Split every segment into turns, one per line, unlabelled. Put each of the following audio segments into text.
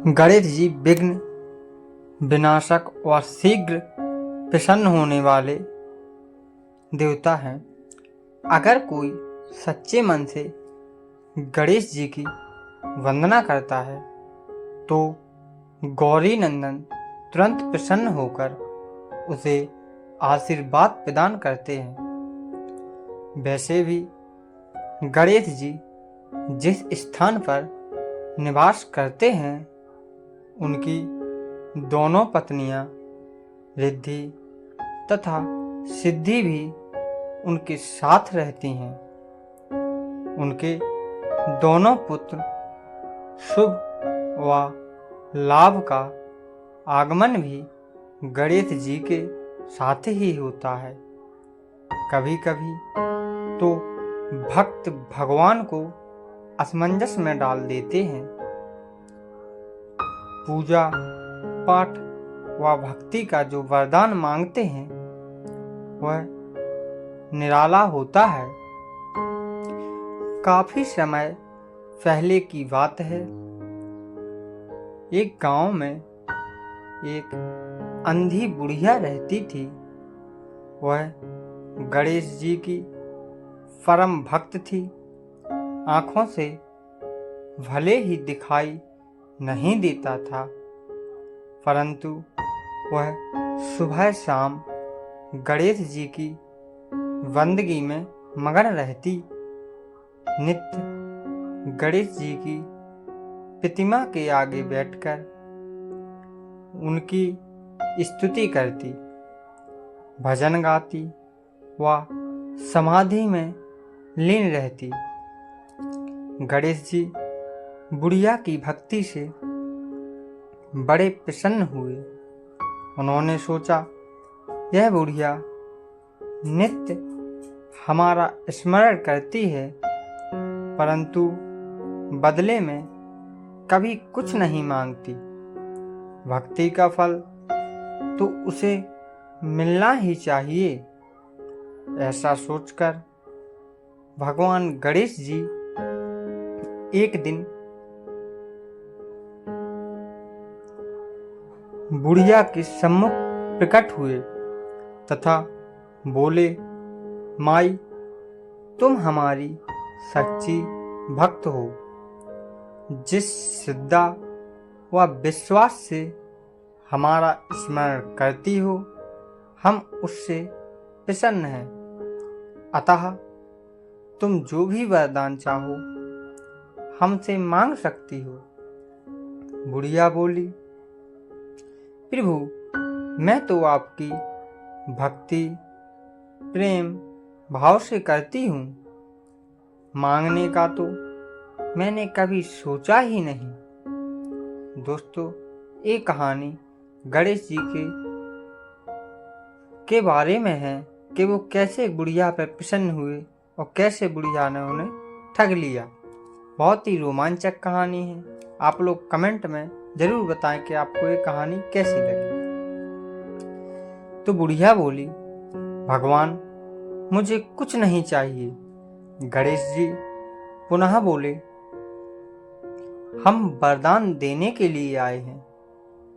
गणेश जी विघ्न विनाशक और शीघ्र प्रसन्न होने वाले देवता हैं। अगर कोई सच्चे मन से गणेश जी की वंदना करता है तो गौरी नंदन तुरंत प्रसन्न होकर उसे आशीर्वाद प्रदान करते हैं। वैसे भी गणेश जी जिस स्थान पर निवास करते हैं उनकी दोनों पत्नियां रिद्धि तथा सिद्धि भी उनके साथ रहती हैं। उनके दोनों पुत्र शुभ व लाभ का आगमन भी गणेश जी के साथ ही होता है। कभी कभी तो भक्त भगवान को असमंजस में डाल देते हैं। पूजा पाठ व भक्ति का जो वरदान मांगते हैं वह निराला होता है। काफी समय पहले की बात है, एक गांव में एक अंधी बुढ़िया रहती थी। वह गणेश जी की परम भक्त थी। आंखों से भले ही दिखाई नहीं देता था, परंतु वह सुबह शाम गणेश जी की बंदगी में मगन रहती। नित्य गणेश जी की प्रतिमा के आगे बैठकर उनकी स्तुति करती, भजन गाती व समाधि में लीन रहती। गणेश जी बुढ़िया की भक्ति से बड़े प्रसन्न हुए। उन्होंने सोचा, यह बुढ़िया नित्य हमारा स्मरण करती है, परंतु बदले में कभी कुछ नहीं मांगती। भक्ति का फल तो उसे मिलना ही चाहिए। ऐसा सोचकर भगवान गणेश जी एक दिन बुढ़िया के सम्मुख प्रकट हुए तथा बोले, माई, तुम हमारी सच्ची भक्त हो। जिस श्रद्धा व विश्वास से हमारा स्मरण करती हो, हम उससे प्रसन्न हैं। अतः तुम जो भी वरदान चाहो हमसे मांग सकती हो। बुढ़िया बोली, प्रभु, मैं तो आपकी भक्ति प्रेम भाव से करती हूँ। मांगने का तो मैंने कभी सोचा ही नहीं। दोस्तों, ये कहानी गणेश जी के बारे में है कि वो कैसे बुढ़िया पर प्रसन्न हुए और कैसे बुढ़िया ने उन्हें ठग लिया। बहुत ही रोमांचक कहानी है। आप लोग कमेंट में जरूर बताएं कि आपको ये कहानी कैसी लगी। तो बुढ़िया बोली, भगवान, मुझे कुछ नहीं चाहिए। गणेश जी पुनः बोले, हम वरदान देने के लिए आए हैं।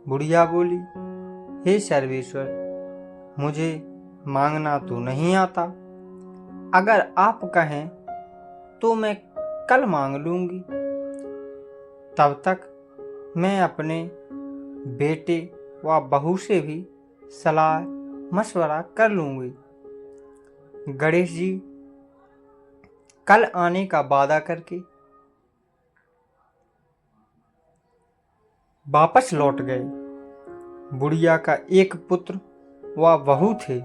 बुढ़िया बोली, हे सर्वेश्वर, मुझे मांगना तो नहीं आता। अगर आप कहें तो मैं कल मांग लूंगी। तब तक मैं अपने बेटे व बहू से भी सलाह मशवरा कर लूंगी। गणेश जी कल आने का वादा करके वापस लौट गए। बुढ़िया का एक पुत्र व बहू थे।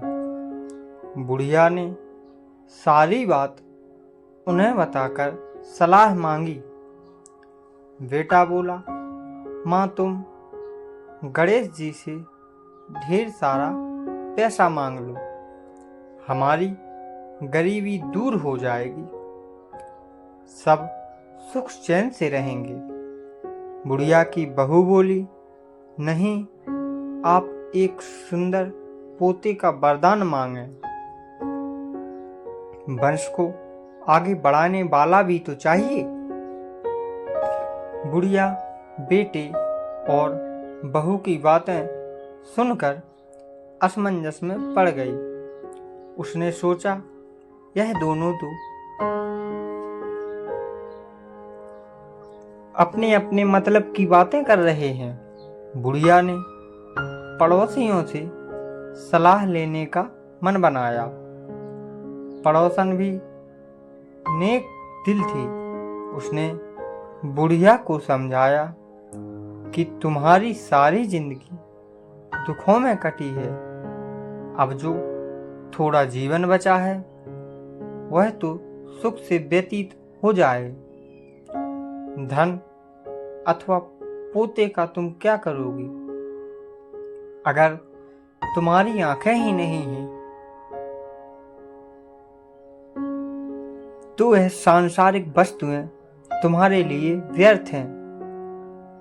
बुढ़िया ने सारी बात उन्हें बताकर सलाह मांगी। बेटा बोला, माँ, तुम गणेश जी से ढेर सारा पैसा मांग लो, हमारी गरीबी दूर हो जाएगी, सब सुख चैन से रहेंगे। बुढ़िया की बहू बोली, नहीं, आप एक सुंदर पोते का वरदान मांगे। वंश को आगे बढ़ाने वाला भी तो चाहिए। बुढ़िया बेटे और बहू की बातें सुनकर असमंजस में पड़ गई। उसने सोचा, यह दोनों तो अपने अपने मतलब की बातें कर रहे हैं। बुढ़िया ने पड़ोसियों से सलाह लेने का मन बनाया। पड़ोसन भी नेक दिल थी। उसने बुढ़िया को समझाया कि तुम्हारी सारी जिंदगी दुखों में कटी है। अब जो थोड़ा जीवन बचा है वह तो सुख से व्यतीत हो जाए। धन अथवा पोते का तुम क्या करोगी? अगर तुम्हारी आंखें ही नहीं हैं तो वह सांसारिक वस्तुएं तुम्हारे लिए व्यर्थ हैं।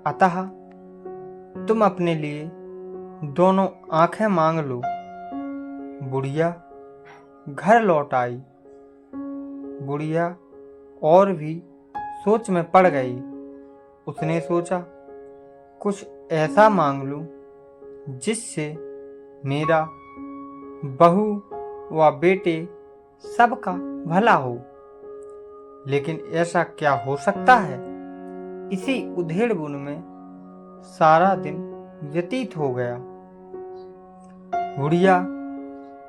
अतः तुम अपने लिए दोनों आंखें मांग लो। बुढ़िया घर लौट आई। बुढ़िया और भी सोच में पड़ गई। उसने सोचा, कुछ ऐसा मांग लूं जिससे मेरा बहू व बेटे सबका भला हो। लेकिन ऐसा क्या हो सकता है? इसी उधेड़-बुन में सारा दिन व्यतीत हो गया। बुढ़िया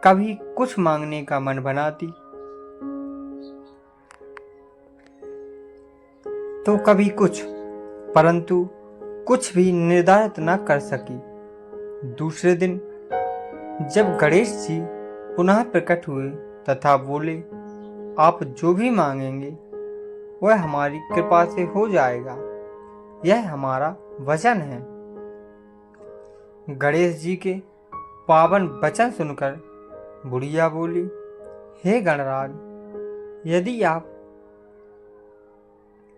कभी कुछ मांगने का मन बनाती तो कभी कुछ, परंतु कुछ भी निर्धारित न कर सकी। दूसरे दिन जब गणेश जी पुनः प्रकट हुए तथा बोले, आप जो भी मांगेंगे वह हमारी कृपा से हो जाएगा, यह हमारा वचन है। गणेश जी के पावन वचन सुनकर बुढ़िया बोली, हे गणराज, यदि आप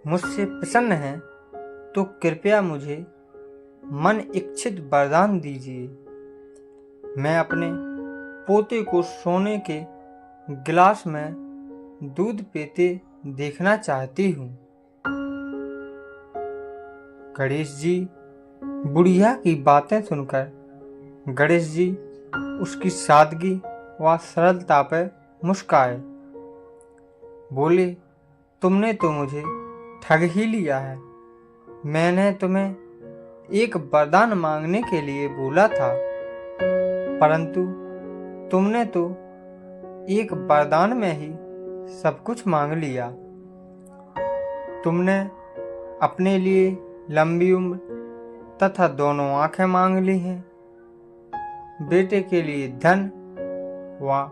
मुझसे प्रसन्न हैं तो कृपया मुझे मन इच्छित वरदान दीजिए। मैं अपने पोते को सोने के गिलास में दूध पीते देखना चाहती हूँ। गणेश जी बुढ़िया की बातें सुनकर गणेश जी उसकी सादगी व सरलता पर मुस्काए। बोले, तुमने तो मुझे ठग ही लिया है। मैंने तुम्हें एक वरदान मांगने के लिए बोला था, परंतु तुमने तो एक वरदान में ही सब कुछ मांग लिया। तुमने अपने लिए लंबी उम्र तथा दोनों आंखें मांग ली हैं। बेटे के लिए धन व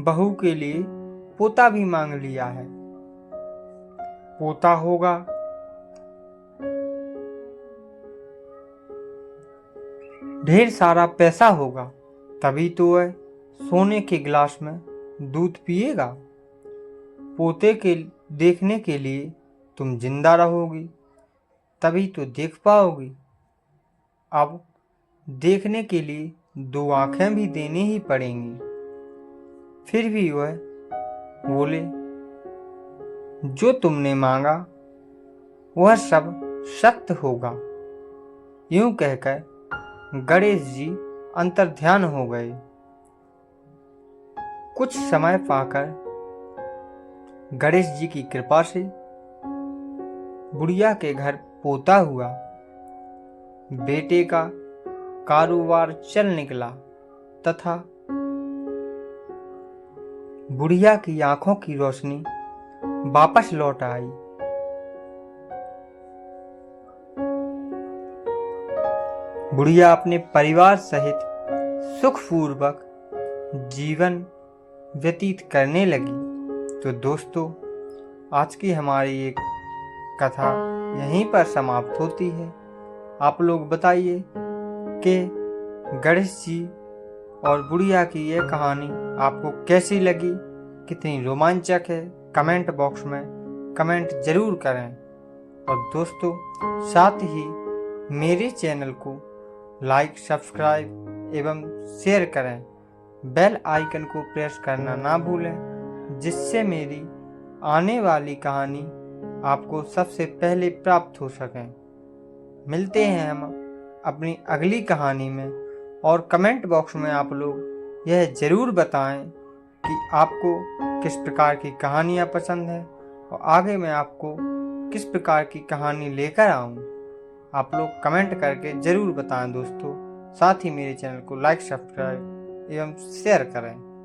बहू के लिए पोता भी मांग लिया है। पोता होगा ढेर सारा पैसा होगा, तभी तो वह सोने के गिलास में दूध पिएगा। पोते के देखने के लिए तुम जिंदा रहोगी, तभी तो देख पाओगी। अब देखने के लिए दो आंखें भी देनी ही पड़ेंगी। फिर भी वह बोले, जो तुमने मांगा वह सब सत्य होगा। यूं कहकर गणेश जी अंतर्ध्यान हो गए। कुछ समय पाकर गणेश जी की कृपा से बुढ़िया के घर पोता हुआ। बेटे का कारोबार चल निकला तथा बुढ़िया की आंखों की रोशनी वापस लौट आई। बुढ़िया अपने परिवार सहित सुखपूर्वक जीवन व्यतीत करने लगी। तो दोस्तों, आज की हमारी एक कथा यहीं पर समाप्त होती है। आप लोग बताइए कि गणेश जी और बुढ़िया की यह कहानी आपको कैसी लगी, कितनी रोमांचक है। कमेंट बॉक्स में कमेंट जरूर करें। और दोस्तों, साथ ही मेरे चैनल को लाइक, सब्सक्राइब एवं शेयर करें। बेल आइकन को प्रेस करना ना भूलें, जिससे मेरी आने वाली कहानी आपको सबसे पहले प्राप्त हो सकें। मिलते हैं हम अपनी अगली कहानी में। और कमेंट बॉक्स में आप लोग यह ज़रूर बताएं कि आपको किस प्रकार की कहानियाँ पसंद है और आगे मैं आपको किस प्रकार की कहानी लेकर आऊँ। आप लोग कमेंट करके ज़रूर बताएं दोस्तों। साथ ही मेरे चैनल को लाइक, सब्सक्राइब एवं शेयर करें।